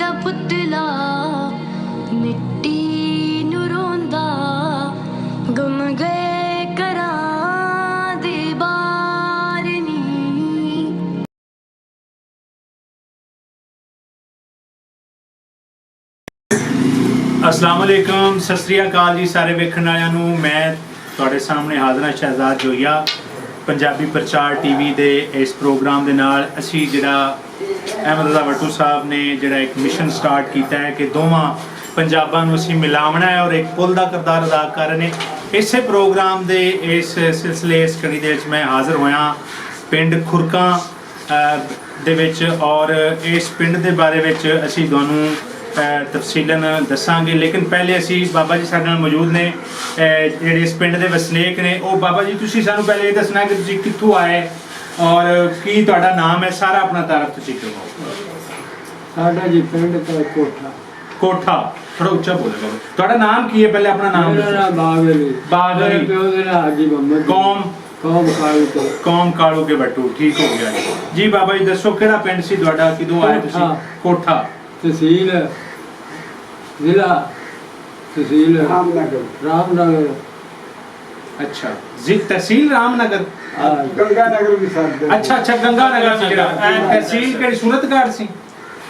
दा पुतला मिट्टी नू रोंदा गुम गए घरां दी बार नी। अस्सलाम वालेकुम, सत श्री अकाल जी सारे वेखण वालियां नूं। मैं तुहाडे सामने हाज़र हां शहजाद जोईया पंजाबी प्रचार टीवी दे इस प्रोग्राम दे नाल असीं जिहड़ा अहमद रज़ा भट्टू साहब ने जिहड़ा एक मिशन स्टार्ट किया है कि दोवां पंजाबां नूं असीं मिलावना है और एक पुल दा किरदार अदा कर रहे हैं। इसे प्रोग्राम दे इस सिलसिले इस कड़ी दे विच मैं हाज़र होया पिंड खुरकां दे विच और इस पिंड दे बारे विच असीं तुहानूं तफसीलन दसांगे। लेकिन पहले असी बाबा जी साडे नाल मौजूद ने जिहड़े इस पिंड दे वसनीक ने। ओ बाबा जी तुसीं सानूं पहले ये दसना कि तुसीं कित्थों आए और की तुहाडा नाम है, सारा अपना तारफ तुसीं करवाओ। साडा जी पिंड का कोठा। कोठा थोड़ा उच्चा बोले बाबा। तुहाडा नाम की है, पहले अपना नाम मेरा नाम बागली। बागली। प्यो दे नाम हाजी मोहम्मद। कौम कालू के। कौम कालू के भट्टू, ठीक हो गया जी। बाबा जी दसो किहड़ा पिंड सी तुहाडा, किदों आए तुसीं? कोठा। तहसील जिला तहसील रामनगर। अच्छा जी, तहसील रामनगर। गंगानगर भी साथ। अच्छा अच्छा, गंगानगर सी जिहड़ा तहसील किहड़ी सूरतगढ़ सी?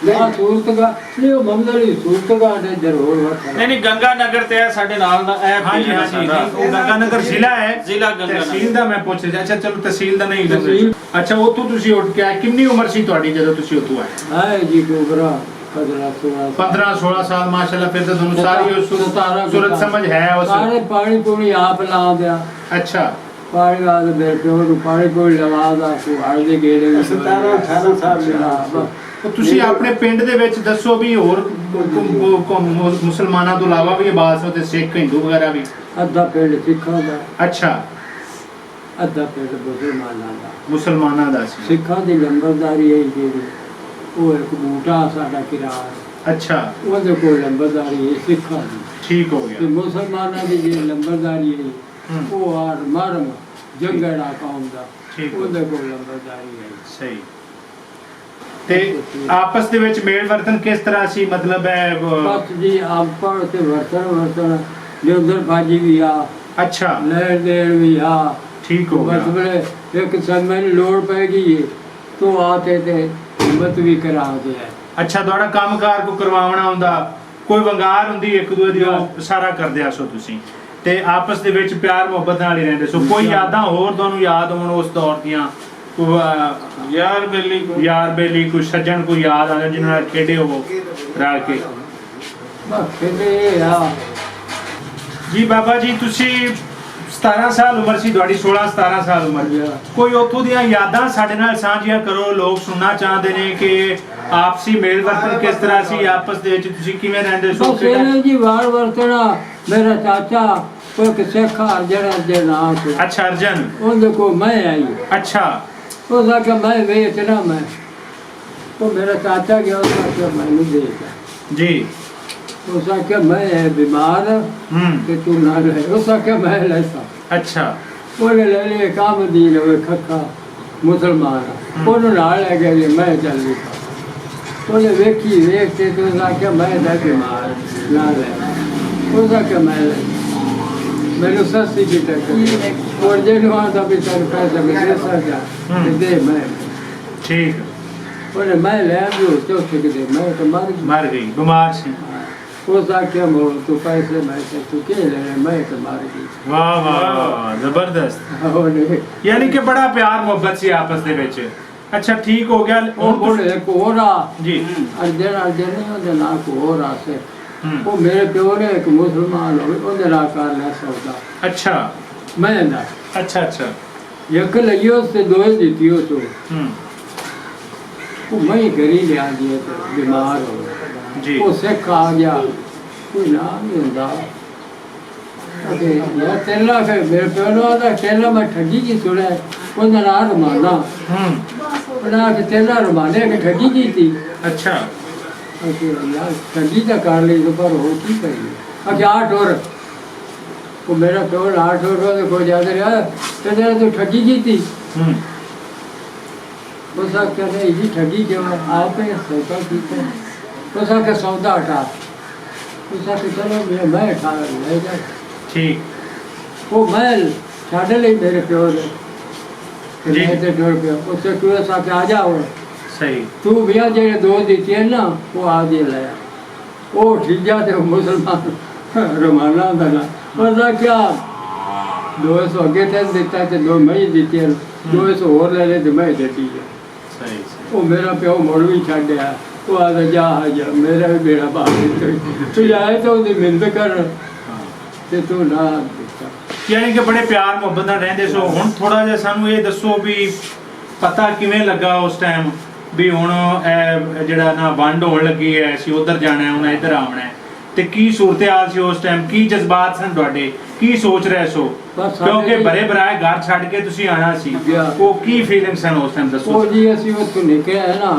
हां सूरतगढ़ नहीं, वो मोहम्मद अली सूरतगढ़ दे जरूर वखा। नहीं गंगानगर ते है साडे नाल दा ऐ। हां जी हां जी, वो गंगानगर जिला है। जिला गंगानगर। तहसील दा मैं पूछ रहा। अच्छा चलो तहसील दा नहीं तहसील। अच्छा उतों तुसी उठ के आए, कितनी उम्र सी ਤੁਹਾਡੀ ਜਦੋਂ ਤੁਸੀਂ ਉਤੋਂ ਆਏ? हां जी कोबरा 15-16 साल माशाल्लाह। फिर तो ਤੁਹਾਨੂੰ ਸਾਰੀ सूरत समझ है उस सारे पानी पूरी आप ला दिया। अच्छा पानी ला दे मेरे प्यो ਨੂੰ पानी पूरी लगा दा को हर ਦੇ ਗੇੜੇ 17-18 ਸਾਲ ਦਾ। तो ਤੁਸੀਂ ਆਪਣੇ ਪਿੰਡ ਦੇ ਵਿੱਚ ਦੱਸੋ ਵੀ ਹੋਰ ਮੁਸਲਮਾਨਾਂ ਤੋਂ ਇਲਾਵਾ ਵੀ ਆਬਾਦ ਹੋ ਤੇ ਸਿੱਖ ਹਿੰਦੂ ਵਗੈਰਾ ਵੀ? ਅੱਧਾ ਪਿੰਡ ਸਿੱਖਾਂ ਦਾ। ਅੱਛਾ, ਅੱਧਾ ਪਿੰਡ ਮੁਸਲਮਾਨਾਂ ਦਾ। ਮੁਸਲਮਾਨਾਂ ਦਾ ਸੀ। ਸਿੱਖਾਂ ਦੀ ਲੰਬਰਦਾਰੀ ਹੈ ਜਿਹੜੀ, ਉਹ ਇੱਕ ਬੂਟਾ ਸਾਡਾ ਕਿਰਾਰ। ਅੱਛਾ, ਉਹਦੇ ਕੋਲ ਲੰਬਰਦਾਰੀ ਹੈ ਸਿੱਖਾਂ ਦੀ। ਠੀਕ ਹੋ ਤੇ ਗਿਆ। ਮੁਸਲਮਾਨਾਂ ਦੀ ਜਿਹੜੀ ਲੰਬਰਦਾਰੀ ਹੈ ਉਹ ਆਰ ਮਰਮ ਜੰਗੜਾ ਕੌਮ ਦਾ, ਠੀਕ ਹੋ ਉਹਦੇ ਕੋਲ ਲੰਬਰਦਾਰੀ ਹੈ। ਸਹੀ। ਤੇ ਆਪਸ ਦੇ ਵਿੱਚ ਮੇਲ ਵਰਤਨ ਕਿਸ ਤਰ੍ਹਾਂ ਸੀ? ਮਤਲਬ ਹੈ ਬਸ ਜੀ ਆਪਣ ਤੇ ਵਰਤਣ ਜੇ ਉਧਰ ਬਾਜੀ ਵੀ ਆ। ਅੱਛਾ, ਲੈਣ ਦੇਣ ਵੀ ਆ। ਠੀਕ ਹੋ ਗਿਆ। ਮਤਲਬ ਇੱਕ ਸਮੇਂ ਨੂੰ ਲੋੜ ਪੈਗੀ ਤੋ ਆਤੇ ਤੇ ਹਿੰਮਤ ਵੀ ਕਰਾ ਦੇ। ਅੱਛਾ, ਤੁਹਾਡਾ ਕੰਮਕਾਰ ਕੋ ਕਰਵਾਉਣਾ ਹੁੰਦਾ, ਕੋਈ ਵੰਗਾਰ ਹੁੰਦੀ ਇੱਕ ਦੂਜੇ ਦੀ, ਉਹ ਸਾਰਾ ਕਰਦੇ ਆ ਸੋ ਤੁਸੀਂ ਤੇ ਆਪਸ ਦੇ ਵਿੱਚ ਪਿਆਰ ਮੁਹੱਬਤ ਨਾਲ ਹੀ ਰਹਿੰਦੇ ਸੋ। ਕੋਈ ਯਾਦਾਂ ਹੋਰ ਤੁਹਾਨੂੰ ਯਾਦ ਹੋਣ ਉਸ ਦੌਰ ਦੀਆਂ? यार बेली कोई सज्जन कोई याद आ जिन्होंने खेडे हो रल के? जी बाबा जी तुसी 17 साल उम्र सी ਤੁਹਾਡੀ, 16-17 ਸਾਲ ਉਮਰ। ਕੋਈ ਉੱਥੋਂ ਦੀਆਂ ਯਾਦਾਂ ਸਾਡੇ ਨਾਲ ਸਾਂਝੀਆਂ ਕਰੋ। ਲੋਕ ਸੁਣਨਾ ਚਾਹੁੰਦੇ ਨੇ ਕਿ ਆਪਸੀ ਮੇਲ ਵਰਤਨ ਕਿਸ ਤਰ੍ਹਾਂ ਸੀ, ਆਪਸ ਦੇ ਵਿੱਚ ਤੁਸੀਂ ਕਿਵੇਂ ਰਹਿੰਦੇ ਸੋ? ਜੀ ਵਾਰ ਵਰਤਣਾ। ਮੇਰਾ ਚਾਚਾ ਕੋਈ ਕਿਸੇ ਅਰਜਨ ਦੇ ਨਾਮ ਤੇ। ਅੱਛਾ, ਅਰਜਨ। ਉਹਦੇ ਕੋ ਮੈਂ ਆਈ। ਅੱਛਾ, ਉਹ ਸਾਕਾ ਮੈਂ ਵੇਚਣਾ ਮੈਂ। ਉਹ ਮੇਰਾ ਚਾਚਾ ਗਿਆ, ਉਹ ਸਾਕਾ ਮੈਨੂੰ ਦੇਗਾ ਜੀ। ਉਹ ਸਾਕਾ ਮੈਂ ਬਿਮਾਰ ਤੇ ਤੂੰ ਨਾ ਰਹੇ। ਉਹ ਸਾਕਾ ਮੈਂ ਲੈਸਾ। ਅੱਛਾ, ਉਹਨੇ ਲੈ ਲਿਆ ਕੰਮ ਦੀ ਲਵੇ ਖੱਖਾ ਮੁਸਲਮਾਨ। ਉਹਨੂੰ ਨਾਲ ਲੈ ਗਿਆ, ਮੈਂ ਚੱਲ ਗਿਆ। ਉਹਨੇ ਵੇਖੀ ਵੇਖ ਕੇ ਤੂੰ ਸਾਕਾ ਮੈਂ ਦਾ ਬਿਮਾਰ ਨਾ ਲੈ। ਉਹ ਸਾਕਾ ਮੈਂ ਲੈ ਮੈਨੂੰ ਸਸਤੀ ਦੀ ਟੱਕਰ ਔਰ ਜਿਹਨੂੰ ਆਂਦਾ ਵੀ ਤੈਨੂੰ ਪੈਸਾ ਮਿਲੇ ਸਕਦਾ ਦੇ ਮੈਂ। ਠੀਕ। ਉਹਨੇ ਮੈਂ ਲੈ ਲਿਓ ਚੌਥੇ ਕਿਤੇ ਮੈਂ ਤਾਂ ਮਰ ਗਈ, ਬਿਮਾਰ ਸੀ। ਉਹ ਸਾਕਿਆ ਮੋ ਤੂੰ ਪੈਸੇ ਮੈਂ ਤੇ ਤੂੰ ਕੇ ਲੈ ਮੈਂ ਤਾਂ ਮਰ ਗਈ। ਵਾਹ ਵਾਹ, ਜ਼ਬਰਦਸਤ। ਉਹਨੇ ਯਾਨੀ ਕਿ ਬੜਾ ਪਿਆਰ ਮੁਹੱਬਤ ਸੀ ਆਪਸ ਦੇ ਵਿੱਚ। ਅੱਛਾ, ਠੀਕ ਹੋ ਗਿਆ। ਉਹ ਇੱਕ ਹੋਰ ਆ ਜੀ, ਅਰਜਨ ਨਹੀਂ ਉਹਦੇ ਨਾਂ ਕੋ ਹੋਰ ਆ ਸੇ। ਉਹ ਮੇਰੇ ਪਿਓ ਨੇ ਇੱਕ ਮੁਸਲਮਾਨ ਹੋਵੇ ਉਹਦੇ ਨਾਲ ਕਰ ਲਿਆ ਸੌਦਾ। ਅੱਛਾ, ਮੈਂ ਨਾ ਅੱਛਾ ਅੱਛਾ, ਇੱਕ ਲਈਓ ਤੇ ਦੋਏ ਦਿੱਤੀ ਉਹ ਤੋਂ। ਉਹ ਮੈਂ ਘਰੀ ਲਿਆ ਦੀ ਤੇ ਬਿਮਾਰ ਹੋ ਜੀ। ਉਹ ਸਿੱਖ ਆ ਗਿਆ, ਕੋਈ ਨਾਮ ਨਹੀਂ ਹੁੰਦਾ। ਅਗੇ ਯਾਰ ਤੇਲਾ ਫਿਰ ਮੇਰੇ ਪਿਓ ਨੂੰ ਆਦਾ ਤੇਲਾ ਮੈਂ ਠੱਗੀ ਕੀ ਸੁਣਿਆ ਉਹਦਾ ਨਾਂ ਰਮਾਨਾ। ਬਣਾ ਕੇ ਤੇਲਾ ਰਮਾਨੇ ਕੇ ਠੱਗੀ ਕੀਤੀ। ਅੱਛਾ, ਅਸੀਂ ਯਾਰ ਠੱਗੀ ਤਾਂ ਕਰ ਲਈ ਪਰ ਹੋ ਕੀ ਕਰੀਏ? ਅਗੇ 8 ਹੋਰ ਉਹ ਮੇਰਾ ਪਿਓ 8 ਹੋਰ ਦੇ ਕੋ ਜਾ ਰਿਹਾ ਤੇ ਤੂੰ ਠੱਗੀ ਕੀਤੀ। वो सब कहते हैं जी ठगी क्यों आप सौदा पीते उस आके सौदा हटा, उस आके चलो मैं खा ले जा। ठीक वो महल साढ़े लिए मेरे प्यो ने जी। ते टुर पिया। उससे तू उस आके आ जाओ, सही तू भैया जेड़े दो दिती है ना वो आ जे लाया। वो ठीक जा ते मुसलमान रमाना दा ना उसका क्या 200 अगे तेन दिता ते 2 मैं दिती है, 200 और ले ले ते मैं देती है। सही वो मेरा प्यो मुड़ भी छड़िया, वो आदा जा मेरा भी बेड़ा पार तू आए तो ਉਹਦੀ ਮਿੰਨਤ ਕਰ ਤੇ ਤੂੰ ਨਾ ਦਿੱਤਾ। ਯਾਨੀ ਕਿ ਬੜੇ ਪਿਆਰ ਮੁਹੱਬਤ ਨਾਲ ਰਹਿੰਦੇ ਸੋ। ਹੁਣ ਥੋੜਾ ਜਿਹਾ ਸਾਨੂੰ ਇਹ ਦੱਸੋ ਵੀ ਪਤਾ ਕਿਵੇਂ ਲੱਗਾ ਉਸ ਟਾਈਮ ਵੀ ਹੁਣ ਇਹ ਜਿਹੜਾ ਨਾ ਵੰਡ ਹੋਣ ਲੱਗੀ ਹੈ, ਅਸੀਂ ਉਧਰ ਜਾਣਾ ਹੈ, ਹੁਣ ਇੱਧਰ ਆਉਣਾ ਹੈ, ਤੇ ਕੀ ਸੂਰਤ-ਹਾਲ ਸੀ ਉਸ ਟਾਈਮ, ਕੀ ਜਜ਼ਬਾਤ ਸਨ ਤੁਹਾਡੇ, ਕੀ ਸੋਚ ਰਹੇ ਸੋ? ਬਸ ਸਾਡੇ ਕਿਉਂਕਿ ਬਰੇ ਬਰਾਏ ਘਰ ਛੱਡ ਕੇ ਤੁਸੀਂ ਆਣਾ ਸੀ, ਉਹ ਕੀ ਫੀਲਿੰਗ ਸਨ ਉਸ ਟਾਈਮ ਦੱਸੋ? ਉਹ ਜੀ ਅਸੀਂ ਉੱਥੋਂ ਨਿਕਲੇ ਹੈ ਨਾ,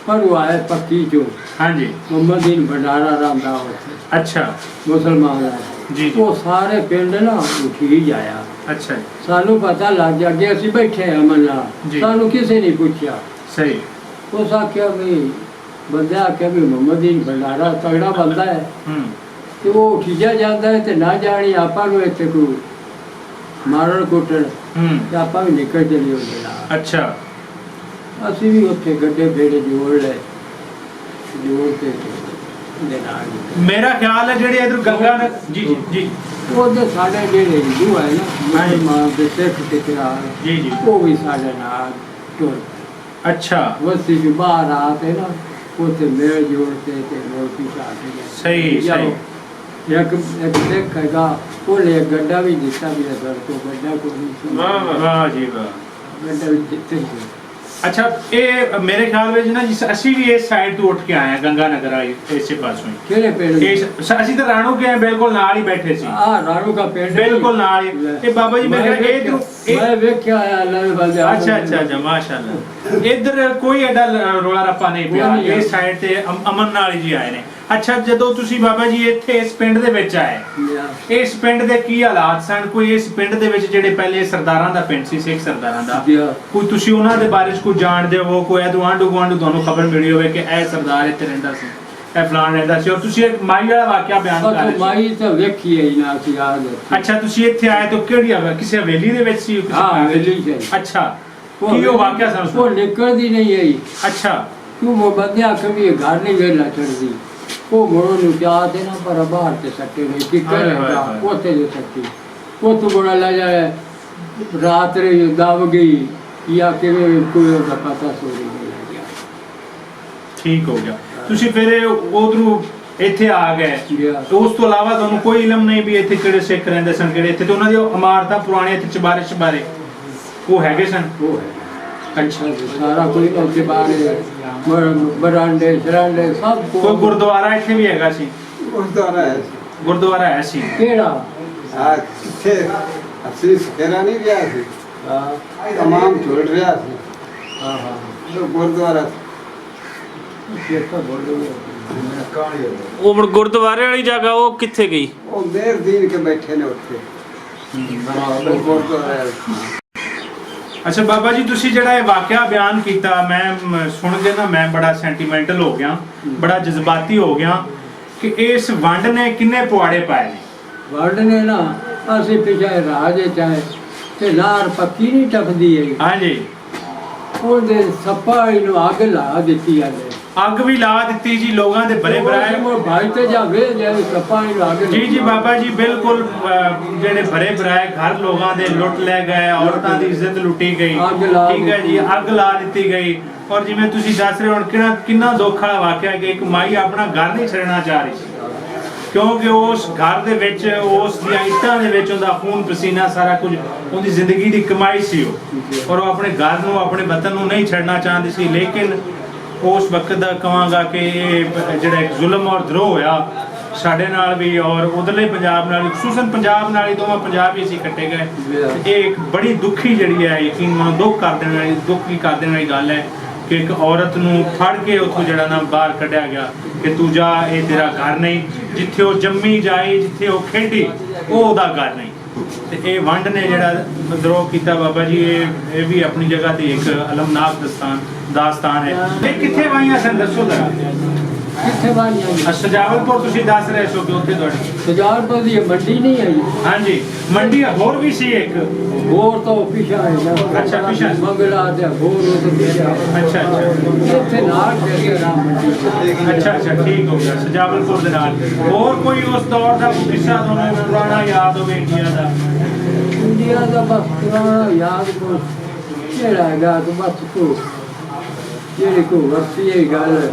ਪਰ ਉਹ ਆਏ ਪੱਕੀ ਚੋਂ ਹਾਂਜੀ ਮੁਹੰਮਦੀਨ ਭੰਡਾਰਾ ਰਹਿੰਦਾ ਉੱਥੇ ਅੱਛਾ ਮੁਸਲਮਾਨ ਹੈ ਜੀ ਉਹ ਸਾਰੇ ਪਿੰਡ ਨਾ ਉਠੀ ਜਾਇਆ। ਅੱਛਾ ਜੀ ਸਾਨੂੰ ਪਤਾ ਲੱਗ ਗਿਆ ਕਿ ਅਸੀਂ ਬੈਠੇ ਹਾਂ ਅਮਨ ਨਾਲ, ਜੀ। ਸਾਨੂੰ ਕਿਸੇ ਨੇ ਪੁੱਛਿਆ। ਸਹੀ ਉਸ ਆਖਿਆ ਵੀ ਬੰਦੇ ਆਖਿਆ ਵੀ ਮੁਹੰਮਦੀਨ ਭੰਡਾਰਾ ਤਗੜਾ ਬੰਦਾ ਹੈ ਤੇ ਉਹ ਉਠੀਆ ਜਾਂਦਾ ਹੈ ਤੇ ਨਾ ਜਾਣੀ ਆਪਾਂ ਨੂੰ ਇੱਥੇ ਕੋਈ ਮਾਰਨ ਕੁੱਟਣ ਤੇ ਆਪਾਂ ਵੀ ਨਿਕਲ ਚਲੀ ਉਹਦੇ ਨਾਲ। ਅੱਛਾ ਅਸੀਂ ਵੀ ਉੱਥੇ ਗੱਡੇ ਫੇੜੇ ਜੋੜ ਲਏ, ਜੋੜ ਕੇ ਦੇ ਨਾਲ ਮੇਰਾ ਖਿਆਲ ਹੈ ਜਿਹੜੇ ਇਧਰ ਗੰਗਾ ਨਗਰ ਜੀ ਜੀ ਜੀ ਉਹਦੇ ਸਾਡੇ ਜਿਹੜੇ ਹਿੰਦੂ ਹੈ ਨਾ ਮੁਸਲਮਾਨ ਦੇ ਸਿੱਖ ਤੇ ਕਿਰਾਰ ਜੀ ਜੀ ਉਹ ਵੀ ਸਾਡੇ ਨਾਲ ਟੁਰ ਅੱਛਾ ਵਸਤੀ ਦੀ ਬਾਹਰ ਆਤੇ ਨਾ ਉੱਥੇ ਮੇਲ ਜੋੜ ਕੇ ਤੇ ਰੋਟੀ ਖਾ ਕੇ ਗਏ। ਸਹੀ ਸਹੀ ਇੱਕ ਸਿੱਖ ਹੈਗਾ ਉਹਨੇ ਗੱਡਾ ਵੀ ਦਿੱਤਾ ਵੀ ਅਸਰ ਤੋਂ ਗੱਡਾ ਕੋਈ ਨਹੀਂ ਵਾਹ ਵਾਹ ਜੀ ਵਾਹ। ਗੱਡਾ ਵੀ ਦਿੱਤੇ ਸੀ। ਅੱਛਾ ਇਹ ਮੇਰੇ ਖਿਆਲ ਵਿੱਚ ਨਾ ਜਿਸ ਅਸੀਂ ਵੀ ਇਸ ਸਾਈਡ ਤੋਂ ਉੱਠ ਕੇ ਆਏ ਆ ਗੰਗਾ ਨਗਰ ਆਏ ਇਸੇ ਪਾਸੋਂ ਹੀ। ਕਿਹੜੇ ਪਿੰਡ ਅਸੀਂ ਤਾਂ ਰਾਣੂ ਕੇ ਬਿਲਕੁਲ ਨਾਲ ਹੀ ਬੈਠੇ ਸੀ, ਰਾਣੂ ਦਾ ਪਿੰਡ ਬਿਲਕੁਲ ਨਾਲ ਹੀ। ਇਹ ਬਾਬਾ ਜੀ ਮੇਰੇ ਖਿਆਲ ਮੈਂ ਵੇਖਿਆ ਆ ਅੱਲਾ ਦੇ ਬੰਦੇ। ਅੱਛਾ ਅੱਛਾ ਅੱਛਾ ਮਾਸ਼ਾਅੱਲਾ। ਇੱਧਰ ਕੋਈ ਐਡਾ ਰੋਲਾ ਰੱਪਾ ਨਹੀਂ ਪਿਆ, ਇਸ ਸਾਈਡ ਤੇ ਅਮਨ ਨਾਲ ਹੀ ਜੀ ਆਏ ਨੇ। ਅੱਛਾ ਜਦੋਂ ਤੁਸੀਂ ਬਾਬਾ ਜੀ ਇੱਥੇ ਇਸ ਪਿੰਡ ਦੇ ਵਿੱਚ ਆਏ, ਇਸ ਪਿੰਡ ਦੇ ਕੀ ਹਾਲਾਤ ਸਨ? ਕੋਈ ਇਸ ਪਿੰਡ ਦੇ ਵਿੱਚ ਜਿਹੜੇ ਪਹਿਲੇ ਸਰਦਾਰਾਂ ਦਾ ਪਿੰਡ ਸੀ, ਸਿੱਖ ਸਰਦਾਰਾਂ ਦਾ, ਕੋਈ ਤੁਸੀਂ ਉਹਨਾਂ ਦੇ ਬਾਰੇ ਚ ਕੋਈ ਜਾਣਦੇ ਹੋ? ਕੋਈ ਆਂਢੂ ਗੁਆਂਢੂ ਤੁਹਾਨੂੰ ਖਬਰ ਮਿਲੀ ਹੋਵੇ ਕਿ ਇਹ ਸਰਦਾਰ ਇੱਥੇ ਰਹਿੰਦਾ ਸੀ, ਇਹ ਫਲਾਣ ਰਹਿੰਦਾ ਸੀ? ਔਰ ਤੁਸੀਂ ਇੱਕ ਮਾਈ ਵਾਲਾ ਵਾਕਿਆ ਬਿਆਨ ਕਰ ਰਹੇ ਸੀ। ਮਾਈ ਤਾਂ ਵੇਖੀ ਹੈ ਨਾ ਅਸੀਂ ਯਾਦ। ਅੱਛਾ ਤੁਸੀਂ ਇੱਥੇ ਆਏ ਤਾਂ ਕਿਹੜੀ ਕਿਸੇ ਹਵੇਲੀ ਦੇ ਵਿੱਚ ਸੀ? ਹਾਂ ਹਵੇਲੀ ਚ। ਅੱਛਾ ਕੀ ਉਹ ਵਾਕਿਆ ਸਾਨੂੰ? ਉਹ ਨਿਕਲਦੀ ਨਹੀਂ ਆਈ। ਅੱਛਾ ਤੂੰ ਉਹ ਬੰਦੇ ਆਖੇ ਵੀ ਘਰ ਨਹੀਂ ਵੇਲਾ ਚੜਦੀ, ਉਹ ਮੋੜੋਂ ਨੂੰ ਜਾ ਤੇ ਨਾ ਪਰ ਬਾਹਰ ਤੇ ਸੱਟੇ ਨਹੀਂ ਕਿ ਕਰੇਗਾ ਉੱਥੇ ਜੋ ਸੱਟੀ ਉਹ ਤੋਂ ਬੜਾ ਲੈ ਜਾਏ ਰਾਤ ਰੇ ਦਬ ਗਈ ਜਾਂ ਕਿਵੇਂ ਕੋਈ ਉਹਦਾ ਪਤਾ ਸੋਰੀ ਨਹੀਂ ਲੱਗਿਆ। ਠੀਕ ਹੋ ਗਿਆ। ਤੁਸੀਂ ਫਿਰ ਉਧਰੋਂ ਇੱਥੇ ਆ ਗਏ, ਉਸ ਤੋਂ ਇਲਾਵਾ ਤੁਹਾਨੂੰ ਕੋਈ ਇਲਮ ਨਹੀਂ ਵੀ ਇੱਥੇ ਕਿਹੜੇ ਸਿੱਖ ਰਹਿੰਦੇ ਸਨ, ਕਿਹੜੇ ਇੱਥੇ? ਤੇ ਉਹਨਾਂ ਦੀ ਇਮਾਰਤਾਂ ਪੁਰਾਣੀਆਂ ਇੱਥੇ ਚਬਾਰੇ ਬਾਰੇ ਉਹ ਹੈਗੇ ਸਨ? ਉਹ ਹੈ ਅੱਛਾ ਸਾਰਾ ਕੋਈ ਉੱਥੇ ਬਾਹਰ ਬਰਾਂਡੇ ਸ਼ਰਾਂਡੇ ਸਭ ਕੋਈ ਗੁਰਦੁਆਰਾ ਇੱਥੇ ਵੀ ਹੈਗਾ ਸੀ? ਗੁਰਦੁਆਰਾ ਹੈ। ਗੁਰਦੁਆਰਾ ਹੈ ਸੀ ਕਿਹੜਾ? ਆ ਕਿੱਥੇ ਅਸੀਂ ਸੇਰਾ ਨਹੀਂ ਗਿਆ ਸੀ, ਤਮਾਮ ਝੁਲ ਰਿਹਾ ਸੀ। ਹਾਂ ਹਾਂ ਉਹ ਗੁਰਦੁਆਰਾ ਕਿੱਥੇ ਬੋਲੋਗੇ? ਉਹ ਗੁਰਦੁਆਰੇ ਵਾਲੀ ਜਗ੍ਹਾ ਉਹ ਕਿੱਥੇ ਗਈ? ਉਹ ਮੇਰ ਦੀਨ ਕੇ ਬੈਠੇ ਨੇ ਉੱਥੇ। ਉਹ ਗੁਰਦੁਆਰਾ ਹੈ। ਅੱਛਾ ਬਾਬਾ ਜੀ ਤੁਸੀਂ ਜਿਹੜਾ ਇਹ ਵਾਕਿਆ ਬਿਆਨ ਕੀਤਾ, ਮੈਂ ਸੁਣ ਕੇ ਨਾ ਮੈਂ ਬੜਾ ਸੈਂਟੀਮੈਂਟਲ ਹੋ ਗਿਆ, ਬੜਾ ਜਜ਼ਬਾਤੀ ਹੋ ਗਿਆ ਕਿ ਇਸ ਵੰਡ ਨੇ ਕਿੰਨੇ ਪੁਆੜੇ ਪਾਏ ਨੇ। ਵੰਡ ਨੇ ਨਾ ਅਸੀਂ ਪਿਛੇ ਰਾਜ ਚਾਹੇ ਤੇ ਨਾਰ ਪੱਕੀ ਨਹੀਂ ਟੱਪਦੀ ਹੈ। ਹਾਂਜੀ ਉਹਦੇ ਸੱਪਾ ਇਹਨੂੰ ਅੱਗ ਲਾ ਦਿੱਤੀ ਆ ਜੇ ਅੱਗ ਵੀ ਲਾ ਦਿੱਤੀ ਜੀ ਲੋਕਾਂ ਦੇ ਬਰੇ ਬਰਾਏ। ਉਹ ਭਾਈ ਤੇ ਜਾਵੇ ਜੇ ਸੱਪਾ ਇਹਨੂੰ ਅੱਗ ਜੀ ਜੀ ਬਾਬਾ ਜੀ ਬਿਲਕੁਲ ਜਿਹੜੇ ਭਰੇ ਭਰਾਏ ਘਰ ਲੋਕਾਂ ਦੇ ਲੁੱਟ ਲੈ ਗਏ, ਔਰਤਾਂ ਦੀ ਇੱਜ਼ਤ ਲੁੱਟੀ ਗਈ, ਠੀਕ ਹੈ ਜੀ, ਅੱਗ ਲਾ ਦਿੱਤੀ ਗਈ। ਔਰ ਜਿਵੇਂ ਤੁਸੀਂ ਦੱਸ ਰਹੇ ਹੋ ਕਿੰਨਾ ਦੁੱਖ ਵਾਲਾ ਵਾਕਿਆ ਕਿ ਇੱਕ ਮਾਈ ਆਪਣਾ ਘਰ ਨਹੀਂ ਛੱਡਣਾ ਚਾਹ ਰਹੀ ਸੀ, ਕਿਉਂਕਿ ਉਸ ਘਰ ਦੇ ਵਿੱਚ ਉਸ ਦੀਆਂ ਇੱਟਾਂ ਦੇ ਵਿੱਚ ਉਹਦਾ ਖੂਨ ਪਸੀਨਾ ਸਾਰਾ ਕੁਝ ਉਹਦੀ ਜ਼ਿੰਦਗੀ ਦੀ ਕਮਾਈ ਸੀ ਉਹ, ਔਰ ਉਹ ਆਪਣੇ ਘਰ ਨੂੰ ਆਪਣੇ ਵਤਨ ਨੂੰ ਨਹੀਂ ਛੱਡਣਾ ਚਾਹੁੰਦੀ ਸੀ। ਲੇਕਿਨ ਉਸ ਵਕਤ ਦਾ ਕਹਾਂਗਾ ਕਿ ਇਹ ਜਿਹੜਾ ਇੱਕ ਜ਼ੁਲਮ ਔਰ ਦਰੋਹ ਹੋਇਆ ਸਾਡੇ ਨਾਲ ਵੀ ਔਰ ਉਧਰਲੇ ਪੰਜਾਬ ਨਾਲ, ਖੁਸੂਸਨ ਪੰਜਾਬ ਨਾਲ ਹੀ, ਦੋਵਾਂ ਪੰਜਾਬ ਹੀ ਅਸੀਂ ਕੱਟੇ ਗਏ। ਇਹ ਇੱਕ ਬੜੀ ਦੁੱਖੀ ਜਿਹੜੀ ਹੈ, ਯਕੀਨ ਮੰਨੋ ਦੁੱਖ ਕਰ ਦੇਣ ਵਾਲੀ, ਦੁੱਖ ਵੀ ਕਰ ਦੇਣ ਵਾਲੀ ਗੱਲ ਹੈ ਕਿ ਇੱਕ ਔਰਤ ਨੂੰ ਫੜ ਕੇ ਉੱਥੋਂ ਜਿਹੜਾ ਨਾ ਬਾਹਰ ਕੱਢਿਆ ਗਿਆ ਕਿ ਤੂੰ ਜਾ, ਇਹ ਤੇਰਾ ਘਰ ਨਹੀਂ, ਜਿੱਥੇ ਉਹ ਜੰਮੀ ਜਾਈ, ਜਿੱਥੇ ਉਹ ਖੇਡੀ ਉਹ ਉਹਦਾ ਘਰ ਨਹੀਂ। ਤੇ ਇਹ ਵੰਡ ਨੇ ਜਿਹੜਾ ਦਰੋਹ ਕੀਤਾ ਬਾਬਾ ਜੀ, ਇਹ ਵੀ ਆਪਣੀ ਜਗ੍ਹਾ ਤੇ ਇੱਕ ਅਲਮਨਾਕ ਦਾਸਤਾਨ ਹੈ। ਇਹ ਕਿੱਥੇ ਵਾਈਆਂ ਸਨ ਦੱਸੋ ਜ਼ਰਾ? ਕਿੱਥੇ ਵਾਲੀਆਂ ਸਜਾਵਲਪੁਰ ਤੁਸੀਂ ਦੱਸ ਰਹੇ ਸੋ ਕਿ ਉੱਥੇ ਤੁਹਾਡੀ ਸਜਾਵਲਪੁਰ ਦੀ ਇਹ ਮੰਡੀ ਨਹੀਂ ਹੈ ਹਾਂਜੀ ਮੰਡੀ ਹੋਰ ਵੀ ਸੀ ਇੱਕ ਹੋਰ ਤੋਂ ਪਿਛਾ ਹੈ ਨਾ ਅੱਛਾ, ਪਿਛਾ। ਮੰਗਲਾ ਤੇ ਹੋਰ ਉਹ ਤੋਂ ਪਿਛਾ ਅੱਛਾ ਇੱਥੇ ਨਾਲ ਚੱਲਿਆ ਰਾਮ ਮੰਡੀ ਅੱਛਾ ਠੀਕ ਹੋ ਗਿਆ ਸਜਾਵਲਪੁਰ ਦੇ ਨਾਲ ਹੋਰ ਕੋਈ ਉਸ ਦੌਰ ਦਾ ਕਿੱਸਾ ਤੁਹਾਨੂੰ ਪੁਰਾਣਾ ਯਾਦ ਹੋਵੇ ਇੰਡੀਆ ਦਾ ਇੰਡੀਆ ਦਾ ਬਸ ਪੁਰਾਣਾ ਯਾਦ ਕੋ ਜਿਹੜਾ ਹੈਗਾ ਤੂੰ ਬਸ ਕੋ ਜਿਹੜੀ ਕੋ ਵਰਤੀ ਇਹ ਗੱਲ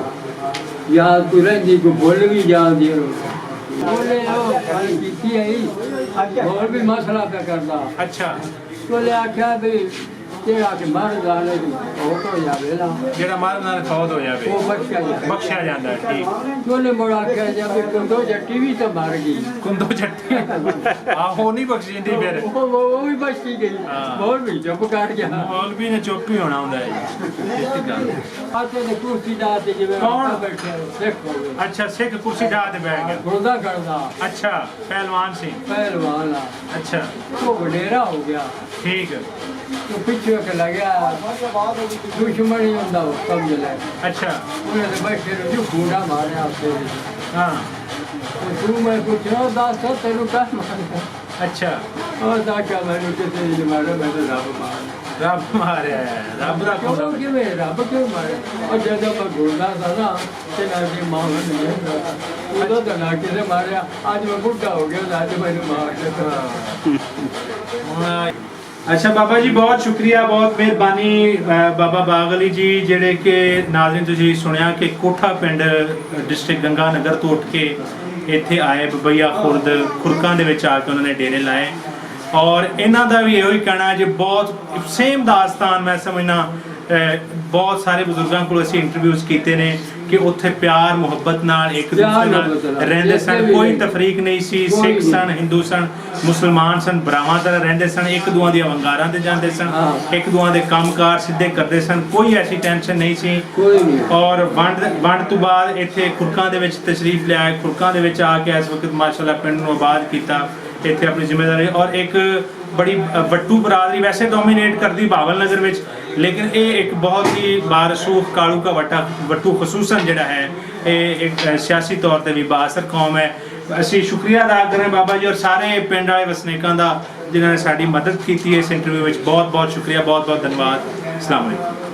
ਯਾਦ ਕੋ ਰਹਿੰਦੀ ਕੋ ਭੁੱਲ ਵੀ ਜਾਂਦੀ ਹੈ ਬੋਲੇ ਉਹ ਗੱਲ ਕੀਤੀ ਹੈ ਹੋਰ ਵੀ ਮਸਲਾ ਪਿਆ ਕਰਦਾ ਅੱਛਾ ਬੋਲੇ ਆਖਿਆ ਵੀ ਜਿਹੜਾ ਕਿ ਮਰ ਜਾਣੇ ਉਹ ਤੋਂ ਜਾਵੇ ਨਾ ਜਿਹੜਾ ਮਾਰਨ ਨਾਲ ਫੌਤ ਹੋ ਜਾਵੇ ਉਹ ਬਖਸ਼ਿਆ ਜਾਂਦਾ ਹੈ, ਠੀਕ ਬੋਲੇ ਮੋੜਾ ਆਖਿਆ ਜਾਵੇ ਕੁੰਦੋ ਜੱਟੀ ਵੀ ਤਾਂ ਮਰ ਗਈ ਕੁੰਦੋ ਜੱਟੀ ਆਹੋ ਨਹੀਂ ਬਖਸ਼ੀ ਜਾਂਦੀ ਫਿਰ ਉਹ ਵੀ ਬਚੀ ਗਈ ਹਾਂ। ਹੋਰ ਵੀ ਚੁੱਪ ਕਰ ਗਿਆ ਮੌਲਵੀ ਨੇ ਚੁੱਪ ਹੀ ਹੋਣਾ ਹੁੰਦਾ ਹੈ ਜੀ ਇਹ ਗੱਲ ਆਤੇ ਦੇ ਕੁਰਸੀ ਦਾ ਤੇ ਜਿਵੇਂ ਕੌਣ? ਆਪਾਂ ਬੈਠੇ ਹਾਂ, ਦੇਖੋ ਅੱਛਾ ਸਿੱਖ ਕੁਰਸੀ ਢਾਹ ਤੇ ਬੈਠ ਗਿਆ ਗੁਰਦਾ ਕਰਦਾ ਅੱਛਾ ਪਹਿਲਵਾਨ ਸਿੰਘ ਪਹਿਲਵਾਨ ਆ ਅੱਛਾ ਉਹ ਵਡੇਰਾ ਹੋ ਗਿਆ ਠੀਕ तो पिछे के लगा दुश्मन ही होता वो समझ ले ਅੱਛਾ उन्हें तो बैठे रहो जो घूंडा मारे आपसे ਹਾਂ तो तू मैं कुछ ना दास है तेरू का मारे ਅੱਛਾ और दाका मैंने कितने दिन मारे मैं तो रब मारे ਰੱਬ ਮਾਰਿਆ ਹੈ, ਰੱਬ ਦਾ क्यों ਖੁਦਾ कि मैं रब क्यों मारे और जब मैं घूंडा था ना ते ना के मां ने उधर तो ना के मारे आज मैं बुढ़ा हो गया आज मैंने मार दिया ਅੱਛਾ ਬਾਬਾ ਜੀ ਬਹੁਤ ਸ਼ੁਕਰੀਆ ਬਹੁਤ ਮਿਹਰਬਾਨੀ ਬਾਬਾ ਬਾਗ ਅਲੀ ਜੀ ਜਿਹੜੇ ਕਿ ਨਾਜ਼ਰੀਨ ਤੁਸੀਂ ਸੁਣਿਆ ਕਿ ਕੋਠਾ ਪਿੰਡ ਡਿਸਟ੍ਰਿਕਟ ਗੰਗਾਨਗਰ ਤੋਂ ਉੱਠ ਕੇ ਇੱਥੇ ਆਏ ਬਬਈਆ ਖੁਰਦ ਖੁਰਕਾਂ ਦੇ ਵਿੱਚ ਆ ਕੇ ਉਹਨਾਂ ਨੇ ਡੇਰੇ ਲਾਏ ਔਰ ਇਹਨਾਂ ਦਾ ਵੀ ਇਹੋ ਹੀ ਕਹਿਣਾ ਹੈ ਜੀ ਬਹੁਤ ਸੇਮ ਦਾਸਤਾਨ ਮੈਂ ਸਮਝਣਾ ਬਹੁਤ ਸਾਰੇ ਬਜ਼ੁਰਗਾਂ ਕੋਲ ਅਸੀਂ ਇੰਟਰਵਿਊਜ਼ ਕੀਤੇ ਨੇ ਕਿ ਉੱਥੇ ਪਿਆਰ ਮੁਹੱਬਤ ਨਾਲ ਇੱਕ ਦੂਸਰੇ ਨਾਲ ਰਹਿੰਦੇ ਸਨ ਕੋਈ ਤਫਰੀਕ ਨਹੀਂ ਸੀ ਸਿੱਖ ਸਨ ਹਿੰਦੂ ਸਨ ਮੁਸਲਮਾਨ ਸਨ ਭਰਾਵਾਂ ਤਰ੍ਹਾਂ ਰਹਿੰਦੇ ਸਨ ਇੱਕ ਦੂਆਂ ਦੀਆਂ ਵੰਗਾਰਾਂ ਤੇ ਜਾਂਦੇ ਸਨ ਇੱਕ ਦੂਆਂ ਦੇ ਕੰਮਕਾਰ ਸਿੱਧੇ ਕਰਦੇ ਸਨ ਕੋਈ ਐਸੀ ਟੈਨਸ਼ਨ ਨਹੀਂ ਸੀ ਔਰ ਵੰਡ ਤੋਂ ਬਾਅਦ ਇੱਥੇ ਖੁਰਕਾਂ ਦੇ ਵਿੱਚ ਤਸ਼ਰੀਫ ਲਿਆਏ ਖੁਰਕਾਂ ਦੇ ਵਿੱਚ ਆ ਕੇ ਇਸ ਵਕਤ ਮਾਸ਼ਾਅੱਲਾ ਪਿੰਡ ਨੂੰ ਆਬਾਦ ਕੀਤਾ ਇੱਥੇ ਆਪਣੀ ਜ਼ਿੰਮੇਵਾਰੀ ਔਰ ਇੱਕ ਬੜੀ ਵੱਟੂ ਬਰਾਦਰੀ ਵੈਸੇ ਡੋਮੀਨੇਟ ਕਰਦੀ ਬਾਵਲ ਨਗਰ ਵਿੱਚ ਲੇਕਿਨ ਇਹ ਇੱਕ ਬਹੁਤ ਹੀ ਬਾਰਸੂਖ ਕਾਲੂ ਕਾ ਵੱਟੂ ਖਸੂਸਨ ਜਿਹੜਾ ਹੈ ਇਹ ਇੱਕ ਸਿਆਸੀ ਤੌਰ ਤੇ ਵੀ ਬਾਅਸਰ ਕੌਮ ਹੈ ਅਸੀਂ ਸ਼ੁਕਰੀਆ ਅਦਾ ਕਰ ਰਹੇ ਬਾਬਾ ਜੀ ਔਰ ਸਾਰੇ ਪਿੰਡ ਵਾਲੇ ਵਸਨੀਕਾਂ ਦਾ ਜਿਨ੍ਹਾਂ ਨੇ ਸਾਡੀ ਮਦਦ ਕੀਤੀ ਇਸ ਇੰਟਰਵਿਊ ਵਿੱਚ ਬਹੁਤ ਬਹੁਤ ਸ਼ੁਕਰੀਆ ਬਹੁਤ ਬਹੁਤ ਧੰਨਵਾਦ ਅਸਲਾਮ ਅਲੈਕੁਮ